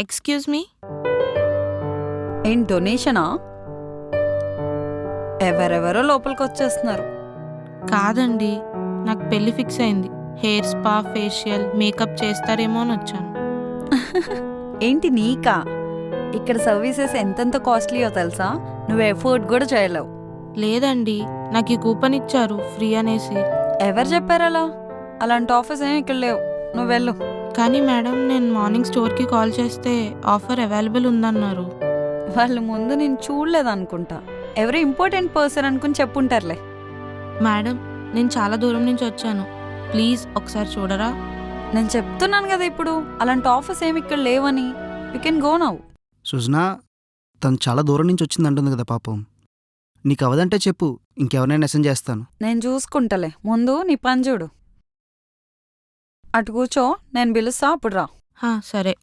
Excuse me. ఏం డొనేషనా? ఎవరెవరో లోపలికి వచ్చేస్తున్నారు. కాదండి, నాకు పెళ్లి ఫిక్స్ అయింది. హెయిర్ స్పా, ఫేషియల్, మేకప్ చేస్తారేమో అని వచ్చాను. ఏంటి నీకా? ఇక్కడ సర్వీసెస్ ఎంతెంత కాస్ట్లీయో తెలుసా? నువ్వు ఎఫోర్డ్ కూడా చేయలేవు. లేదండి, నాకు ఈ కూపన్ ఇచ్చారు ఫ్రీ అనేసి. ఎవరు చెప్పారలా? అలాంటి ఆఫర్స్ ఏమి ఇక్కడ లేవు. నువ్వు వెళ్ళు. కానీ మేడం, నేను మార్నింగ్ స్టోర్కి కాల్ చేస్తే ఆఫర్ అవైలబుల్ ఉందన్నారు. వాళ్ళు ముందు నేను చూడలేదనుకుంటా. ఎవరో ఇంపార్టెంట్ పర్సన్ అనుకుని చెప్పుంటారులే. మేడం, నేను చాలా దూరం నుంచి వచ్చాను, ప్లీజ్ ఒకసారి చూడరా? నేను చెప్తున్నాను కదా ఇప్పుడు, అలాంటి ఆఫర్స్ ఏమి ఇక్కడ లేవని. You can go now. Sujana, తను చాలా దూరం నుంచి వచ్చింది అంటుంది కదా పాపం. నీకు అవదంటే చెప్పు, ఇంకెవరినైనా మెసేజ్ చేస్తాను. నేను చూసుకుంటలే, ముందు నీ పని చూడు. అటు కూర్చో, నేను పిలుస్తా, అప్పుడు రా. సరే.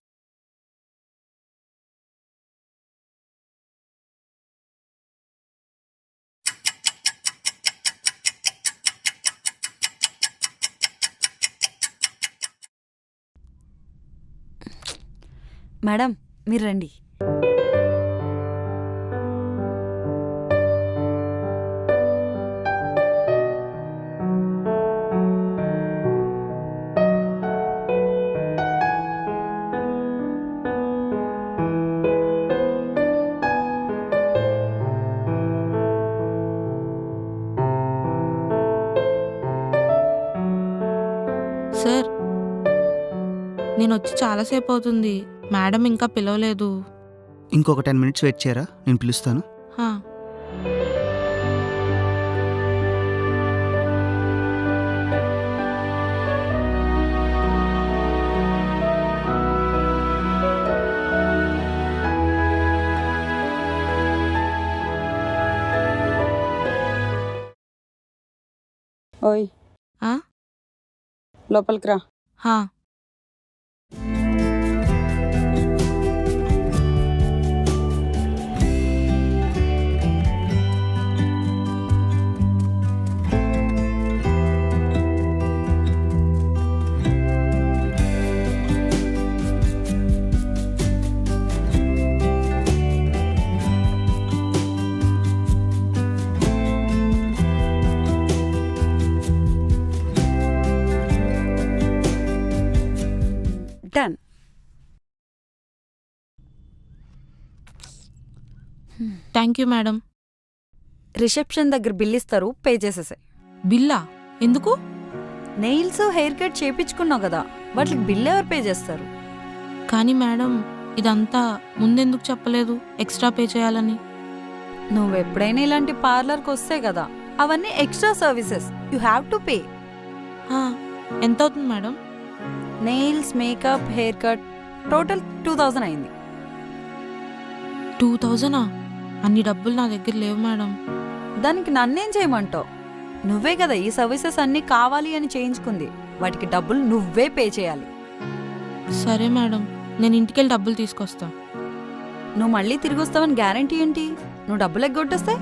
మేడం, మీరు రండి. సార్, నేను వచ్చి చాలాసేపు అవుతుంది, మేడం ఇంకా పిలవలేదు. ఇంకొక 10 minutes వెయిట్ చేయరా, నేను పిలుస్తాను. హా. ఓయ్, ఆ? లోపలికి రా. హా. Done. Thank you madam. Reception దగ్గర బిల్ ఇస్తారు, పే చేసేసాయి. బిల్లా? ఎందుకు? నెయిల్స్, హెయిర్ కట్ చేపించుకున్నావు కదా, వాటికి బిల్ ఎవరు పే చేస్తారు? కానీ మేడం, ఇదంతా ముందెందుకు చెప్పలేదు ఎక్స్ట్రా పే చేయాలని? నువ్వెప్పుడైనా ఇలాంటి పార్లర్కి వస్తే కదా, అవన్నీ extra services, you have to pay. ఎంత అవుతుంది madam? Nails, makeup, hair cut total 2000 అయింది. 2000? అన్ని డబ్బులు నా దగ్గర లేవు మేడం. దానికి నన్నేం చేయమంటావు? నువ్వే కదా ఈ సర్వీసెస్ అన్నీ కావాలి అని చేయించుకుంది, వాటికి డబ్బులు నువ్వే పే చేయాలి. సరే మేడం, నేను ఇంటికెళ్ళి డబ్బులు తీసుకొస్తా. నువ్వు మళ్ళీ తిరిగి వస్తావని గ్యారంటీ ఏంటి? నువ్వు డబ్బులు ఎగ్గొట్టేస్తే?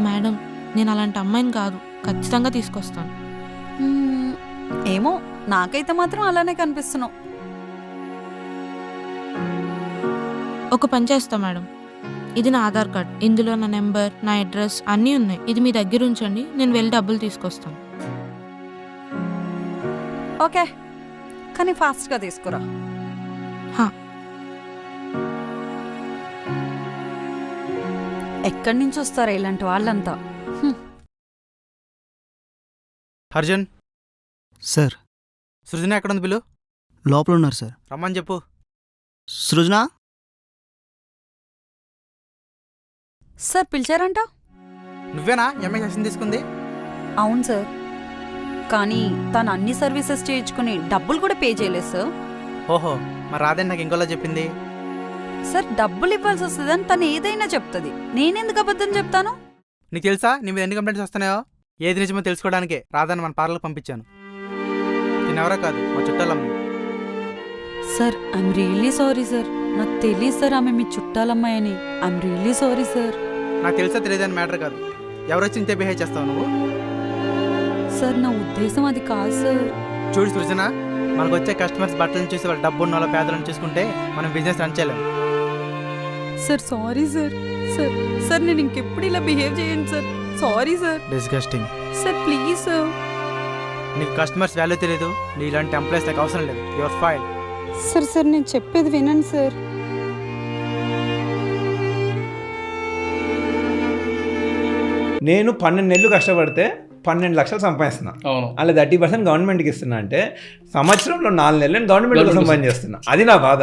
మేడం, నేను అలాంటి అమ్మాయిని కాదు, ఖచ్చితంగా తీసుకొస్తాను. ఏమో, నాకైతే మాత్రం అలానే కనిపిస్తున్నావు. ఒక పని చేస్తా మేడం, ఇది నా ఆధార్ కార్డ్, ఇందులో నా నెంబర్, నా అడ్రస్ అన్నీ ఉన్నాయి. ఇది మీ దగ్గర ఉంచండి, నేను వెళ్ళి డబ్బులు తీసుకొస్తాను. ఓకే, కానీ ఫాస్ట్గా తీసుకురా. ఎక్కడి నుంచి వస్తారా ఇలాంటి వాళ్ళంతా? అర్జున్. సార్. సృజన ఎక్కడుంది? బిల్లు లోపల ఉన్నారు సార్. రమ్మని చెప్పు. సృజన. సార్, పిలిచారంట? నువ్వేనా ఎంఏ సెషన్ తీసుకుంది? అవును సార్, కానీ తను అన్ని సర్వీసెస్ చేయించుకుని డబ్బులు కూడా పే చేయలేదు సార్. ఓహో, మరి రాదని నాకు ఇంకోలా చెప్పింది. సార్, డబ్బులు ఇవ్వాల్సి వస్తుందని తను ఏదైనా చెప్తుంది, నేనెందుకు అబద్ధం చెప్తాను? నీకు తెలుసా నీ మీద ఎన్ని కంప్లైంట్స్ వస్తున్నాయో? ఏది నిజమో తెలుసుకోవడానికే రాదని మన పార్లర్కి పంపించాను. ఎవరో కాదు, మా చుట్టాలమ్మ. Sir, I'm really sorry sir. నాకు తెలియదు సార్ ఆమె మీ చుట్టాలమ్మాయని. I'm really sorry sir. నాకు తెలుసా తెలియదని మ్యాటర్ కాదు. ఎవరొచ్చి ఇంతే బిహేవ్ చేస్తావు నువ్వు? సార్, నా ఉద్దేశం అది కాదు సార్. చూడు సృజన, మనకు వచ్చే కస్టమర్స్ బట్టలను చూసి వాళ్ళు డబ్బు ఉన్న వాళ్ళ పేదలను చూసుకుంటే మనం బిజినెస్ రన్ చేయలేము. Sir sorry sir. Sir sir నేను ఇంకెప్పుడు ఇలా బిహేవ్ చేయండి sir. Sorry sir. Disgusting. Sir please sir. నీకు కస్టమర్స్ వాల్యూ తెలియదు, నీ ఇలాంటి ఎంప్లాయీస్ నాకు అవసరం లేదు. Your file. సార్ నేను చెప్పేది వినండి సార్. నేను 12 నెలలు కష్టపడితే 12 లక్షలు సంపాదిస్తున్నా. అవును. అలా 30% గవర్నమెంట్కి ఇస్తున్నా అంటే సంవత్సరంలో 4 నెలలు నేను గవర్నమెంట్ కోసం పనిచేస్తున్నా. అది నా బాధ.